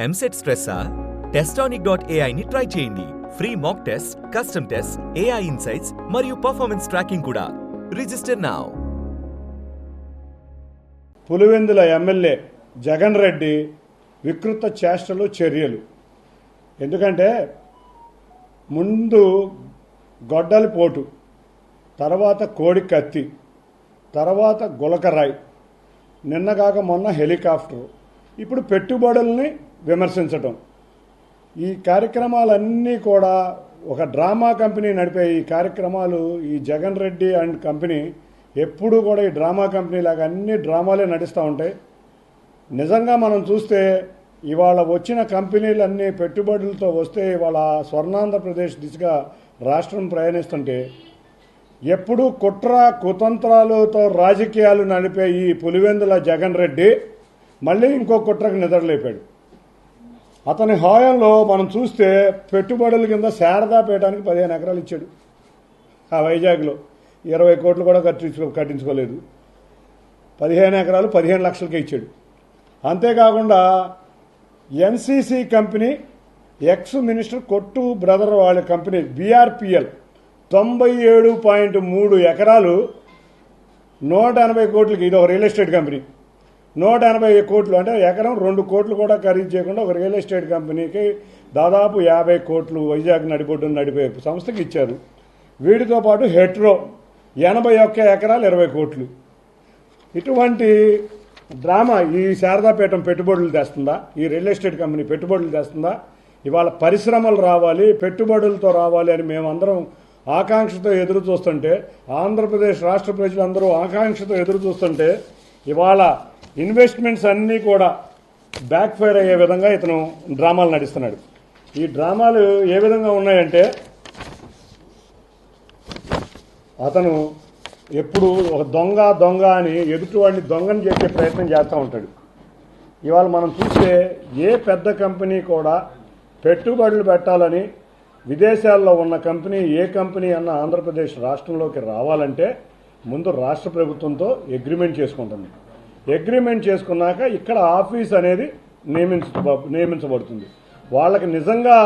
ఎంసెట్ స్ట్రెస్సా? టెస్టానిక్.ai ని ట్రై చేయండి. Free mock test, custom test, AI insights మరియు పర్ఫార్మెన్స్ ట్రాకింగ్ కూడా. Register now. Pulivendula MLA Jagan Reddy వికృత చేష్టలు, చర్యలు. ఎందుకంటే ముందు గొడ్డలి పోటు, తర్వాత కోడి కత్తి, తర్వాత గులకరాయి, నిన్నగాక మొన్న హెలికాప్టర్, ఇప్పుడు పెట్టుబడుల్ని విమర్శించటం. ఈ కార్యక్రమాలన్నీ కూడా ఒక డ్రామా కంపెనీ నడిపే ఈ కార్యక్రమాలు. ఈ జగన్ రెడ్డి అండ్ కంపెనీ ఎప్పుడూ కూడా ఈ డ్రామా కంపెనీ లాగా అన్ని డ్రామాలే నడుస్తూ ఉంటాయి. నిజంగా మనం చూస్తే ఇవాళ వచ్చిన కంపెనీలన్నీ పెట్టుబడులతో వస్తే ఇవాళ స్వర్ణాంధ్రప్రదేశ్ దిశగా రాష్ట్రం ప్రయాణిస్తుంటే ఎప్పుడూ కుట్ర కుతంత్రాలతో రాజకీయాలు నడిపే ఈ పులివెందుల జగన్ రెడ్డి మళ్ళీ ఇంకో కుట్రకు నిద్రలేపాడు. అతని హాయంలో మనం చూస్తే పెట్టుబడుల కింద శారదాపేటానికి 15 ఎకరాలు ఇచ్చాడు. ఆ వైజాగ్లో 20 కోట్లు కూడా కట్టించుకోలేదు. 15 ఎకరాలు 15 లక్షలకే ఇచ్చాడు. అంతేకాకుండా ఎన్సీసీ కంపెనీ, ఎక్స్ మినిస్టర్ కొట్టు బ్రదర్ వాళ్ళ కంపెనీ BRPL 97.3 ఎకరాలు 180 కోట్లకి, ఇది ఒక రియల్ ఎస్టేట్ కంపెనీ, 180 కోట్లు అంటే ఎకరం 2 కోట్లు కూడా ఖరీదు చేయకుండా ఒక రియల్ ఎస్టేట్ కంపెనీకి దాదాపు 50 కోట్లు వైజాగ్ నడిపే సంస్థకి ఇచ్చారు. వీటితో పాటు హెట్రో 81 ఎకరాలు 20 కోట్లు. ఇటువంటి డ్రామా ఈ శారదాపేటం పెట్టుబడులు తెస్తుందా? ఈ రియల్ ఎస్టేట్ కంపెనీ పెట్టుబడులు తెస్తుందా? ఇవాళ పరిశ్రమలు రావాలి, పెట్టుబడులతో రావాలి అని మేమందరం ఆకాంక్షతో ఎదురు చూస్తుంటే, ఆంధ్రప్రదేశ్ రాష్ట్ర ప్రజలందరూ ఆకాంక్షతో ఎదురు చూస్తుంటే ఇవాళ ఇన్వెస్ట్మెంట్స్ అన్నీ కూడా బ్యాక్ ఫైర్ అయ్యే విధంగా ఇతను డ్రామాలు నడుస్తున్నాడు. ఈ డ్రామాలు ఏ విధంగా ఉన్నాయంటే, అతను ఎప్పుడు ఒక దొంగ అని ఎదుటివాడిని దొంగని చేసే ప్రయత్నం చేస్తూ ఉంటాడు. ఇవాళ మనం చూస్తే ఏ పెద్ద కంపెనీ కూడా పెట్టుబడులు పెట్టాలని విదేశాల్లో ఉన్న కంపెనీ, ఏ కంపెనీ అన్న ఆంధ్రప్రదేశ్ రాష్ట్రంలోకి రావాలంటే ముందు రాష్ట్ర ప్రభుత్వంతో అగ్రిమెంట్ చేసుకుంటుంది. అగ్రిమెంట్ చేసుకున్నాక ఇక్కడ ఆఫీస్ అనేది నియమించబడుతుంది. వాళ్ళకి నిజంగా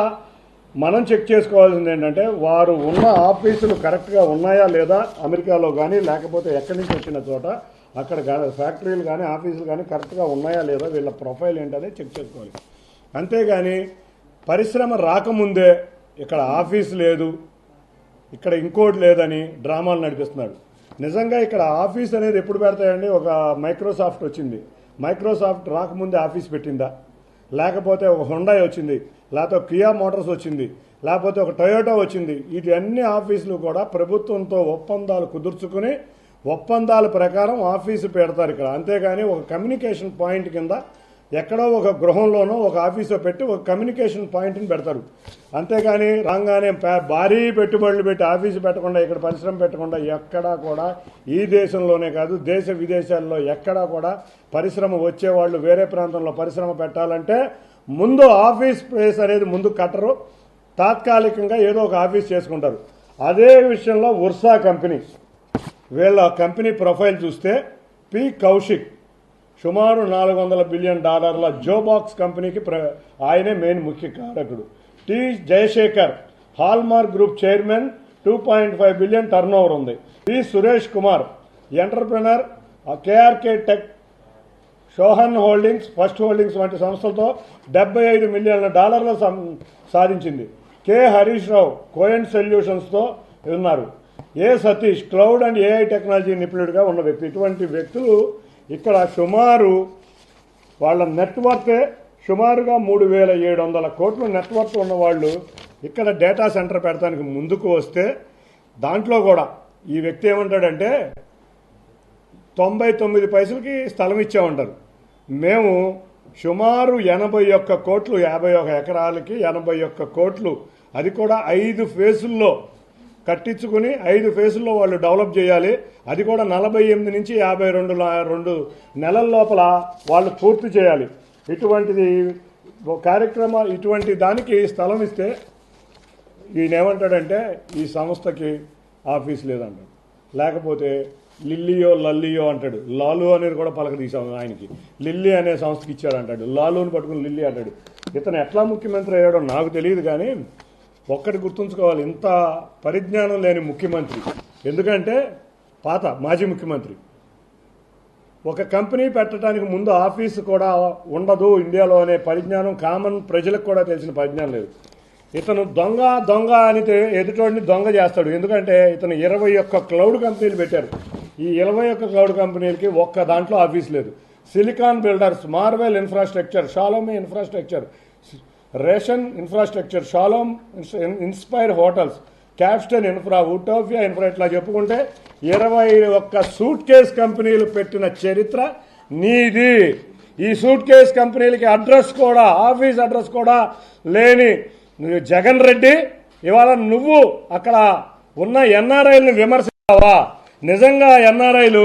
మనం చెక్ చేసుకోవాల్సింది ఏంటంటే వారు ఉన్న ఆఫీసులు కరెక్ట్గా ఉన్నాయా లేదా, అమెరికాలో కానీ లేకపోతే ఎక్కడి నుంచి వచ్చిన చోట అక్కడ ఫ్యాక్టరీలు కానీ ఆఫీసులు కానీ కరెక్ట్గా ఉన్నాయా లేదా, వీళ్ళ ప్రొఫైల్ ఏంటనే చెక్ చేసుకోవాలి. అంతేగాని పరిశ్రమ రాకముందే ఇక్కడ ఆఫీస్ లేదు, ఇక్కడ ఇంకోటి లేదని డ్రామాలు నడిపిస్తున్నాడు. నిజంగా ఇక్కడ ఆఫీస్ అనేది ఎప్పుడు పెడతాయండి? ఒక మైక్రోసాఫ్ట్ వచ్చింది, మైక్రోసాఫ్ట్ రాకముందే ఆఫీస్ పెట్టిందా? లేకపోతే ఒక హుండాయ్ వచ్చింది, లేకపోతే కియా మోటార్స్ వచ్చింది, లేకపోతే ఒక టొయోటా వచ్చింది. వీటి ఆఫీసులు కూడా ప్రభుత్వంతో ఒప్పందాలు కుదుర్చుకుని ఒప్పందాల ప్రకారం ఆఫీసు పెడతారు ఇక్కడ. అంతేగాని ఒక కమ్యూనికేషన్ పాయింట్ కింద ఎక్కడో ఒక గృహంలోనో ఒక ఆఫీసు పెట్టి ఒక కమ్యూనికేషన్ పాయింట్ని పెడతారు. అంతేగాని రాగానే భారీ పెట్టుబడులు పెట్టి ఆఫీసు పెట్టకుండా, ఇక్కడ పరిశ్రమ పెట్టకుండా ఎక్కడా కూడా ఈ దేశంలోనే కాదు దేశ విదేశాల్లో ఎక్కడా కూడా పరిశ్రమ వచ్చేవాళ్ళు వేరే ప్రాంతంలో పరిశ్రమ పెట్టాలంటే ముందు ఆఫీస్ ప్లేస్ అనేది ముందు కట్టరు, తాత్కాలికంగా ఏదో ఒక ఆఫీస్ చేసుకుంటారు. అదే విషయంలో ఉర్సా కంపెనీ, వీళ్ళ కంపెనీ ప్రొఫైల్ చూస్తే పి కౌశిక్ సుమారు $400 బిలియన్ జోబాక్స్ కంపెనీకి ఆయనే మెయిన్ ముఖ్య కారకుడు. T Jayasekhar Hallmark group chairman, 2.5 billion turnover ఉంది. P Suresh Kumar entrepreneur, KRK tech, Shohan holdings, first holdings వంటి సంస్థలతో $75 మిలియన్ల సాధించింది. కె హరీష్ రావు కోయన్ సొల్యూషన్స్తో ఉన్నారు. A Satish cloud and AI technology నిపుణుడిగా ఉన్న వ్యక్తి. ఇటువంటి వ్యక్తులు ఇక్కడ సుమారు వాళ్ళ నెట్వర్తే సుమారుగా 3700 కోట్లు నెట్వర్క్ ఉన్నవాళ్ళు ఇక్కడ డేటా సెంటర్ పెడతానికి ముందుకు వస్తే దాంట్లో కూడా ఈ వ్యక్తి ఏమంటాడంటే 99 పైసలకి స్థలం ఇచ్చామంటారు. మేము సుమారు 81 కోట్లు, 51 ఎకరాలకి 81 కోట్లు, అది కూడా 5 ఫేజుల్లో కట్టించుకుని 5 ఫేజుల్లో వాళ్ళు డెవలప్ చేయాలి. అది కూడా 48 నుంచి 52 నెలల లోపల వాళ్ళు పూర్తి చేయాలి. ఇటువంటిది ఇటువంటి దానికి స్థలం ఇస్తే ఈయన ఏమంటాడంటే ఈ సంస్థకి ఆఫీస్ లేదంటాడు, లేకపోతే లిల్లియో లల్లియో అంటాడు, లాలు అనేది కూడా పలక తీసాం ఆయనకి, లిల్లీ అనే సంస్థకి ఇచ్చాడు అంటాడు, లాలుని పట్టుకుని లిల్లీ అంటాడు. ఇతను ఎట్లా ముఖ్యమంత్రి అయ్యాడో నాకు తెలియదు, కానీ ఒక్కటి గుర్తుంచుకోవాలి, ఇంత పరిజ్ఞానం లేని ముఖ్యమంత్రి. ఎందుకంటే మాజీ ముఖ్యమంత్రి ఒక కంపెనీ పెట్టడానికి ముందు ఆఫీసు కూడా ఉండదు ఇండియాలో అనే పరిజ్ఞానం కామన్ ప్రజలకు కూడా తెలిసిన పరిజ్ఞానం లేదు. ఇతను దొంగ అని ఎదుటోడిని దొంగ చేస్తాడు. ఎందుకంటే ఇతను 21 క్లౌడ్ కంపెనీలు పెట్టారు. ఈ 21 క్లౌడ్ కంపెనీలకి ఒక్క దాంట్లో ఆఫీస్ లేదు. Silicon Builders, Marvel Infrastructure, Shalom Infrastructure, ration infrastructure, Shalom Inspire Hotels, Capstone Infra, Utopia Infra, ఇట్లా చెప్పుకుంటే 21 సూట్ కేస్ కంపెనీలు పెట్టిన చరిత్ర నీది. ఈ సూట్ కేస్ కంపెనీలకి ఆఫీస్ అడ్రస్ కూడా లేని జగన్ రెడ్డి ఇవాళ నువ్వు అక్కడ ఉన్న ఎన్ఆర్ఐలను విమర్శిస్తావా? నిజంగా ఎన్ఆర్ఐలు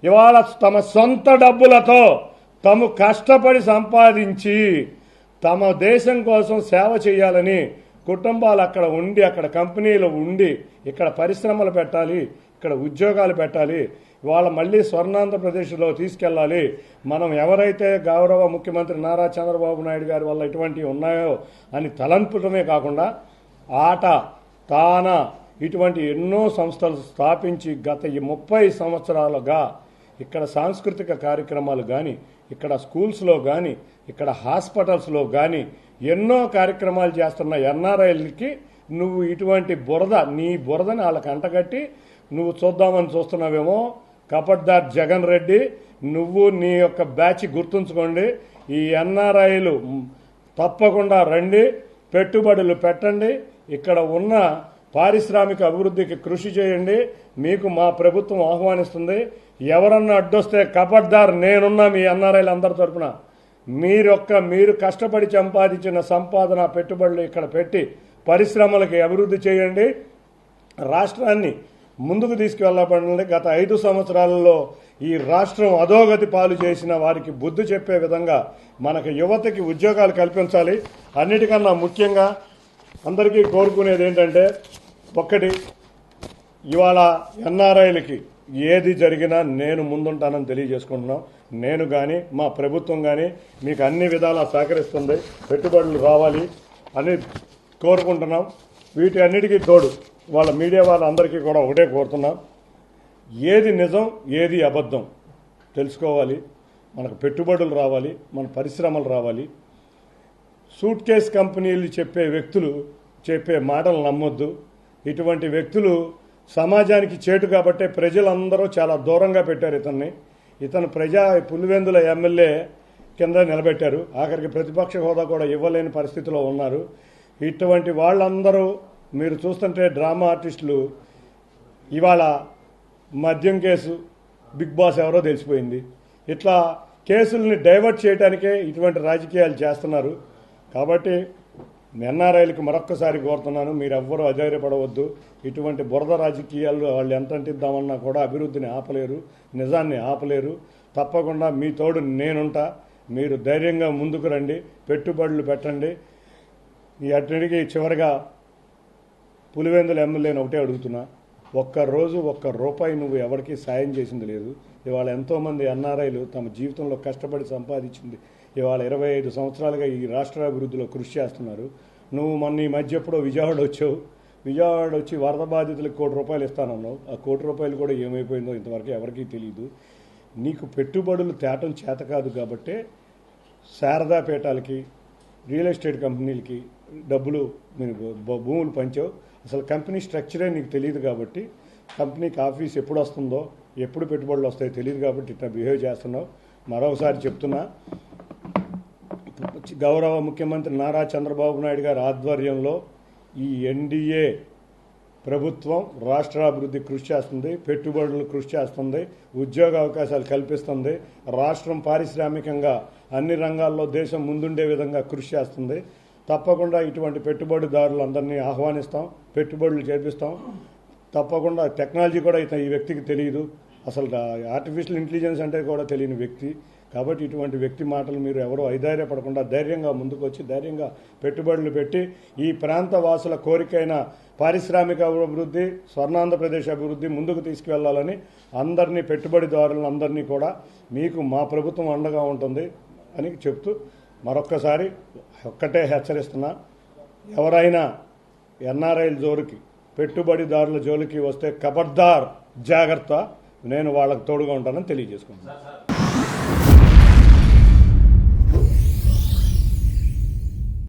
ఇవాళ తమ సొంత డబ్బులతో తాము కష్టపడి సంపాదించి తమ దేశం కోసం సేవ చేయాలని కుటుంబాలు అక్కడ ఉండి, అక్కడ కంపెనీలు ఉండి, ఇక్కడ పరిశ్రమలు పెట్టాలి, ఇక్కడ ఉద్యోగాలు పెట్టాలి, ఇవాళ మళ్ళీ స్వర్ణాంధ్రప్రదేశ్లో తీసుకెళ్ళాలి. మనం ఎవరైతే గౌరవ ముఖ్యమంత్రి నారా చంద్రబాబు నాయుడు గారి వల్ల ఇటువంటివి ఉన్నాయో అని తలంపడమే కాకుండా ఇటువంటి ఎన్నో సంస్థలు స్థాపించి గత 30 సంవత్సరాలుగా ఇక్కడ సాంస్కృతిక కార్యక్రమాలు కానీ, ఇక్కడ స్కూల్స్లో కానీ, ఇక్కడ హాస్పిటల్స్లో కానీ ఎన్నో కార్యక్రమాలు చేస్తున్న ఎన్ఆర్ఐలకి నువ్వు ఇటువంటి నీ బురదని వాళ్ళకి అంటగట్టి నువ్వు చూద్దామని చూస్తున్నావేమో. కపట్దార్ జగన్ రెడ్డి, నువ్వు నీ యొక్క బ్యాచ్ గుర్తుంచుకోండి. ఈ ఎన్ఆర్ఐలు తప్పకుండా రండి, పెట్టుబడులు పెట్టండి, ఇక్కడ ఉన్న పారిశ్రామిక అభివృద్ధికి కృషి చేయండి. మీకు మా ప్రభుత్వం ఆహ్వానిస్తుంది. ఎవరన్నా అడ్డొస్తే కపట్దార్ నేనున్నా మీ ఎన్ఆర్ఐలు అందరి తరఫున. మీరు కష్టపడి సంపాదించిన సంపాదన పెట్టుబడులు ఇక్కడ పెట్టి పరిశ్రమలకి అభివృద్ధి చేయండి, రాష్ట్రాన్ని ముందుకు తీసుకువెళ్ళబడండి. గత 5 సంవత్సరాలలో ఈ రాష్ట్రం అధోగతి పాలు చేసిన వారికి బుద్ధి చెప్పే విధంగా మనకు యువతకి ఉద్యోగాలు కల్పించాలి. అన్నిటికన్నా ముఖ్యంగా అందరికీ కోరుకునేది ఏంటంటే, ఒక్కటి, ఇవాళ ఎన్ఆర్ఐలకి ఏది జరిగినా నేను ముందుంటానని తెలియజేసుకుంటున్నాం. నేను కానీ మా ప్రభుత్వం కానీ మీకు అన్ని విధాలా సహకరిస్తుంది, పెట్టుబడులు రావాలి అని కోరుకుంటున్నాం. వీటి అన్నిటికీ తోడు వాళ్ళ మీడియా వాళ్ళందరికీ కూడా ఒకటే కోరుతున్నాం, ఏది నిజం ఏది అబద్ధం తెలుసుకోవాలి. మనకు పెట్టుబడులు రావాలి, మన పరిశ్రమలు రావాలి. సూట్ కేస్ కంపెనీలు వ్యక్తులు చెప్పే మాటలు నమ్మొద్దు. ఇటువంటి వ్యక్తులు సమాజానికి చేటు కాబట్టే ప్రజలందరూ చాలా దూరంగా పెట్టారు ఇతన్ని. ఇతను పులివెందుల ఎమ్మెల్యే కింద నిలబెట్టారు. ఆఖరికి ప్రతిపక్ష హోదా కూడా ఇవ్వలేని పరిస్థితిలో ఉన్నారు. ఇటువంటి వాళ్ళందరూ మీరు చూస్తుంటే డ్రామా ఆర్టిస్టులు ఇవాళ మద్యం కేసు, బిగ్ బాస్ ఎవరో తెలిసిపోయింది. ఇట్లా కేసుల్ని డైవర్ట్ చేయడానికే ఇటువంటి రాజకీయాలు చేస్తున్నారు. కాబట్టి ఎన్ఆర్ఐలకు మరొక్కసారి కోరుతున్నాను, మీరెవ్వరూ అధైర్యపడవద్దు. ఇటువంటి బురద రాజకీయాలు వాళ్ళు ఎంత అంటిద్దామన్నా కూడా అభివృద్ధిని ఆపలేరు, నిజాన్ని ఆపలేరు. తప్పకుండా మీ తోడు నేనుంటా. మీరు ధైర్యంగా ముందుకు రండి, పెట్టుబడులు పెట్టండి. ఈ అన్నిటికీ చివరిగా పులివెందుల ఎమ్మెల్యేని ఒకటే అడుగుతున్నా, ఒక్క రూపాయి నువ్వు ఎవరికి సాయం చేసింది లేదు. ఇవాళ ఎంతోమంది ఎన్ఆర్ఐలు తమ జీవితంలో కష్టపడి సంపాదించింది ఇవాళ 25 సంవత్సరాలుగా ఈ రాష్ట్ర అభివృద్ధిలో కృషి చేస్తున్నారు. నువ్వు మొన్న ఈ మధ్య ఎప్పుడో విజయవాడ వచ్చావు. విజయవాడ వచ్చి వరద బాధితులకు ₹1 ఇస్తానన్నావు. ఆ ₹1 కూడా ఏమైపోయిందో ఇంతవరకు ఎవరికీ తెలియదు. నీకు పెట్టుబడులు తేటం చేత కాదు కాబట్టే శారదా పీఠాలకి, రియల్ ఎస్టేట్ కంపెనీలకి డబ్బులు భూములు పంచావు. అసలు కంపెనీ స్ట్రక్చరే నీకు తెలియదు కాబట్టి, కంపెనీకి ఆఫీస్ ఎప్పుడు వస్తుందో, ఎప్పుడు పెట్టుబడులు వస్తాయో తెలియదు కాబట్టి ఇట్లా బిహేవ్ చేస్తున్నావు. మరొకసారి చెప్తున్నా, గౌరవ ముఖ్యమంత్రి నారా చంద్రబాబు నాయుడు గారి ఆధ్వర్యంలో ఈ ఎన్డీఏ ప్రభుత్వం రాష్ట్రాభివృద్ధి కృషి చేస్తుంది, పెట్టుబడులు కృషి చేస్తుంది, ఉద్యోగ అవకాశాలు కల్పిస్తుంది, రాష్ట్రం పారిశ్రామికంగా అన్ని రంగాల్లో దేశం ముందుండే విధంగా కృషి చేస్తుంది. తప్పకుండా ఇటువంటి పెట్టుబడిదారులందరినీ ఆహ్వానిస్తాం, పెట్టుబడులు చేపిస్తాం. తప్పకుండా టెక్నాలజీ కూడా ఈ వ్యక్తికి తెలియదు, అసలు ఆర్టిఫిషియల్ ఇంటెలిజెన్స్ అంటే కూడా తెలియని వ్యక్తి. కాబట్టి ఇటువంటి వ్యక్తి మాటలు మీరు ఎవరో ఐధైర్యపడకుండా ధైర్యంగా ముందుకు వచ్చి ధైర్యంగా పెట్టుబడులు పెట్టి ఈ ప్రాంత వాసుల కోరికైన పారిశ్రామిక అభివృద్ధి, స్వర్ణాంధ్రప్రదేశ్ అభివృద్ధి ముందుకు తీసుకువెళ్లాలని అందరినీ పెట్టుబడిదారులను అందరినీ కూడా మీకు మా ప్రభుత్వం అండగా ఉంటుంది అని చెప్తూ మరొక్కసారి ఒక్కటే హెచ్చరిస్తున్నా, ఎవరైనా ఎన్ఆర్ఐల జోలికి పెట్టుబడిదారుల జోలికి వస్తే ఖబర్దార్ జాగ్రత్త, నేను వాళ్ళకు తోడుగా ఉంటానని తెలియజేసుకుంటున్నాను.